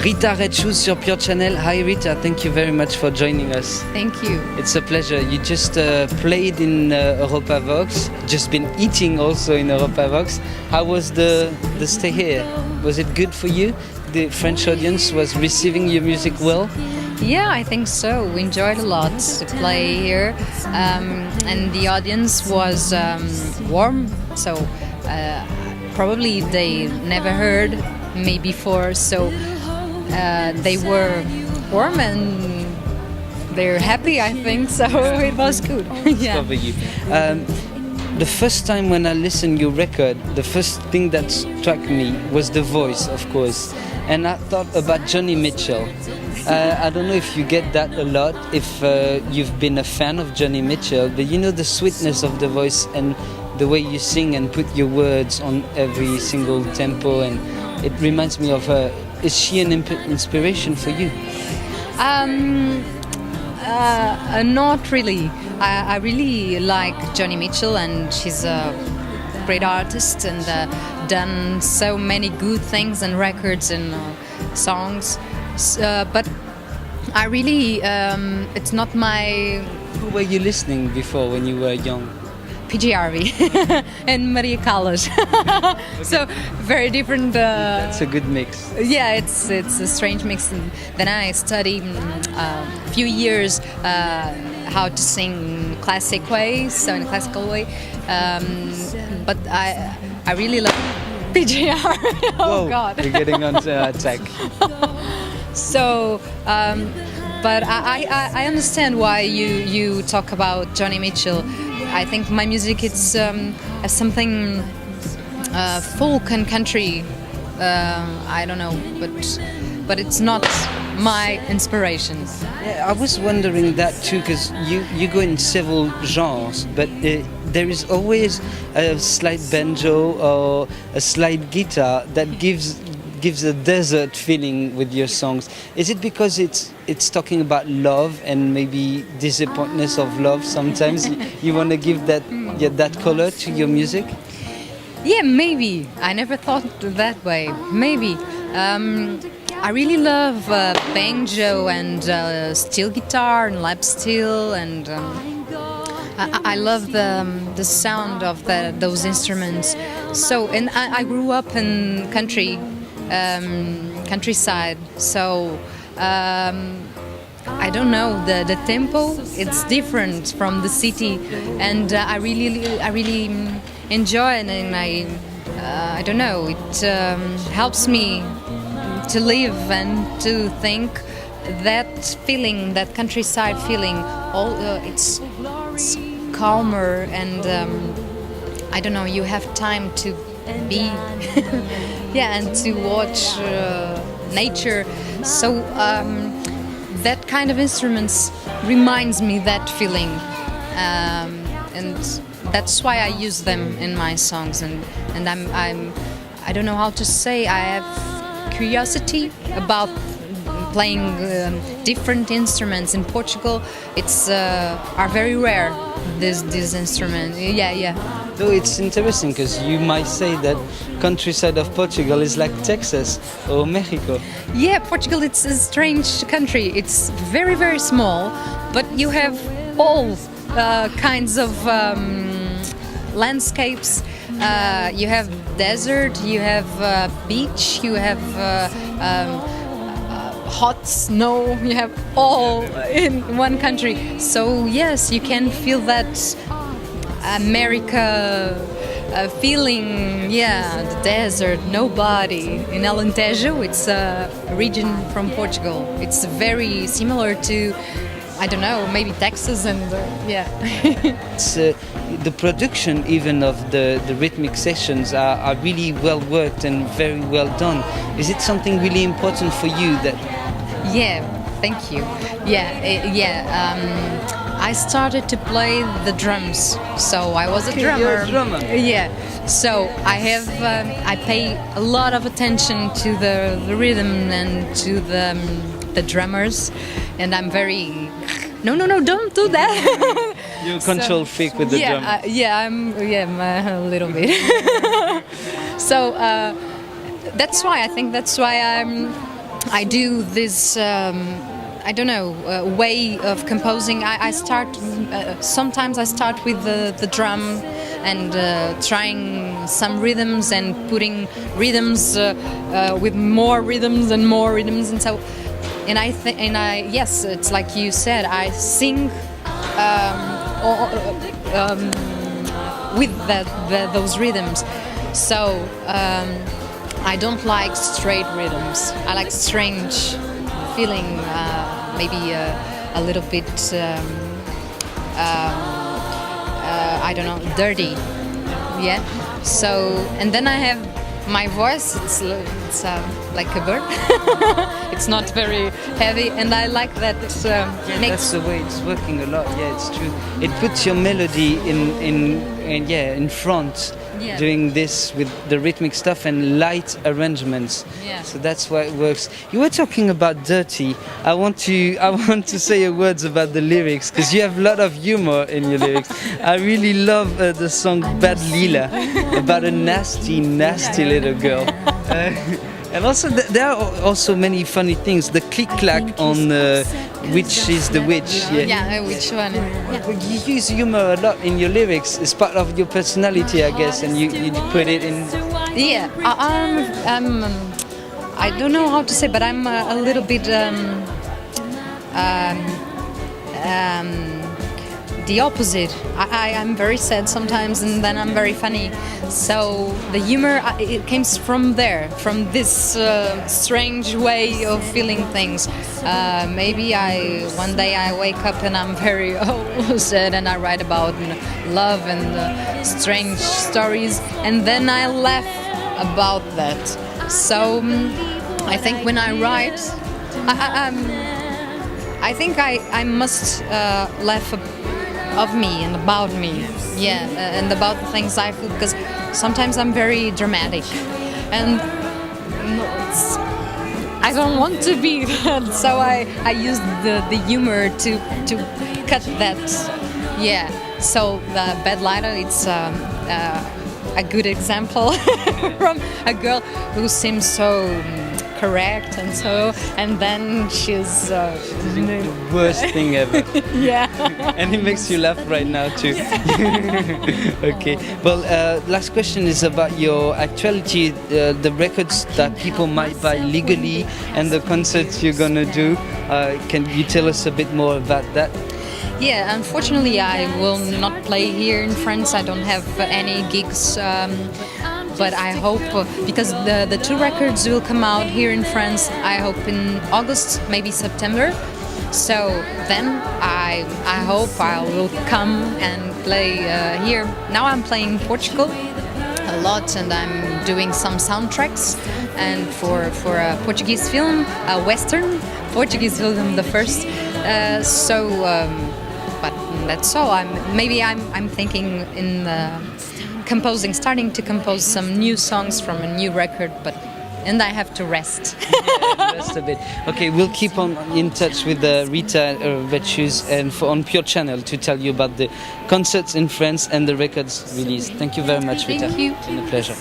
Rita Redshoes sur PUREchannel. Hi Rita, thank you very much for joining us. Thank you. It's a pleasure. You just played in Europavox, just been eating also in Europavox. How was the stay here? Was it good for you? The French audience was receiving your music well? Yeah, I think so. We enjoyed a lot to play here, and the audience was warm, so probably they never heard me before, so they were warm and they're happy, I think, so it was good. Yeah. You. The first time when I listened your record, the first thing that struck me was the voice, of course, and I thought about Johnny Mitchell. I don't know if you get that a lot, if you've been a fan of Johnny Mitchell, but you know the sweetness of the voice and the way you sing and put your words on every single tempo, and it reminds me of her. Is she an inspiration for you? Not really. I really like Johnny Mitchell, and she's a great artist and done so many good things and records and songs. But I really, it's not my... Who were you listening before when you were young? PJ Harvey and Maria Callas. So very different. That's a good mix. Yeah, it's a strange mix. And then I studied a few years how to sing classic way, so in a classical way. But I really love PJ Harvey. Oh Whoa, God! You're getting onto tech. So. But I understand why you talk about Johnny Mitchell. I think my music it's something folk and country. I don't know, but it's not my inspiration. Yeah, I was wondering that too, because you go in several genres, but there is always a slight banjo or a slight guitar that gives a desert feeling with your songs. Is it because it's talking about love and maybe disappointment of love sometimes? You want to give that color to your music? Yeah, maybe. I never thought that way. Maybe. I really love banjo and steel guitar and lap steel, and I love the sound of those instruments. So, and I grew up in countryside, so I don't know, the tempo it's different from the city, and I really enjoy it, and I don't know, it helps me to live and to think that feeling, that countryside feeling. It's calmer, and I don't know, you have time to be yeah, and to watch nature. So that kind of instruments reminds me that feeling, and that's why I use them in my songs. And I don't know how to say, I have curiosity about playing different instruments. In Portugal, it's are very rare, these instruments. Yeah. Though it's interesting, because you might say that countryside of Portugal is like Texas or Mexico. Yeah, Portugal, it's a strange country. It's very, very small, but you have all kinds of landscapes. You have desert, you have beach, you have hot snow, you have all in one country. So yes, you can feel that America feeling, yeah, the desert, nobody. In Alentejo, it's a region from Portugal. It's very similar to, I don't know, maybe Texas, and yeah. It's, the production even of the rhythmic sessions are really well worked and very well done. Is it something really important for you that... Yeah, thank you. I started to play the drums, so I was a drummer. You're a drummer. Yeah, so I pay a lot of attention to the rhythm and to the drummers, and I'm very... No, don't do that. You're a control freak with the drum. I'm a little bit. So that's why I do this. I don't know, way of composing. I start, sometimes I start with the drum and trying some rhythms and putting rhythms with more rhythms and more rhythms, and so, and yes, it's like you said, I sing with those rhythms. So I don't like straight rhythms. I like strange feeling, maybe a little bit, I don't know, dirty. Yeah. So, and then I have my voice. It's like a bird. It's not very heavy, and I like that. That's the way it's working a lot. Yeah, it's true. It puts your melody in front. Yeah. Doing this with the rhythmic stuff and light arrangements. Yeah. So that's why it works. You were talking about dirty. I want to say a words about the lyrics, because you have a lot of humor in your lyrics. I really love the song Bad Lila, about a nasty little girl. And also there are also many funny things. The click clack on which is the witch. Yeah, which one? Yeah. You use humor a lot in your lyrics. It's part of your personality, I guess, and you put it in. Yeah, I don't know how to say, but I'm a little bit the opposite. I'm very sad sometimes, and then I'm very funny. So the humor, it comes from there, from this strange way of feeling things. Maybe one day I wake up and I'm very sad, and I write about love and strange stories, and then I laugh about that. So I think when I write, I think I must laugh of me and about me, yeah, and about the things I feel, because sometimes I'm very dramatic, and I don't want to be that, so I use the humor to cut that, yeah. So the Bad Lighter, it's a good example from a girl who seems so correct and then she's the worst thing ever. Yeah. And it makes you laugh right now too. Okay, well, last question is about your actuality, the records that people might buy legally and the concerts you're gonna do. Can you tell us a bit more about that? Yeah, unfortunately I will not play here in France. I don't have any gigs, but I hope, because the 2 records will come out here in France, I hope in August, maybe September. So then I hope I will come and play here. Now I'm playing Portugal a lot, and I'm doing some soundtracks, and for a Portuguese film, a Western Portuguese film, the first. But that's all. I'm thinking in starting to compose some new songs from a new record, and I have to rest. Rest a bit. Okay, we'll keep on in touch with Rita Redshoes and on PUREchannel to tell you about the concerts in France and the records released. Thank you very much, Rita. Thank you. It's been a pleasure.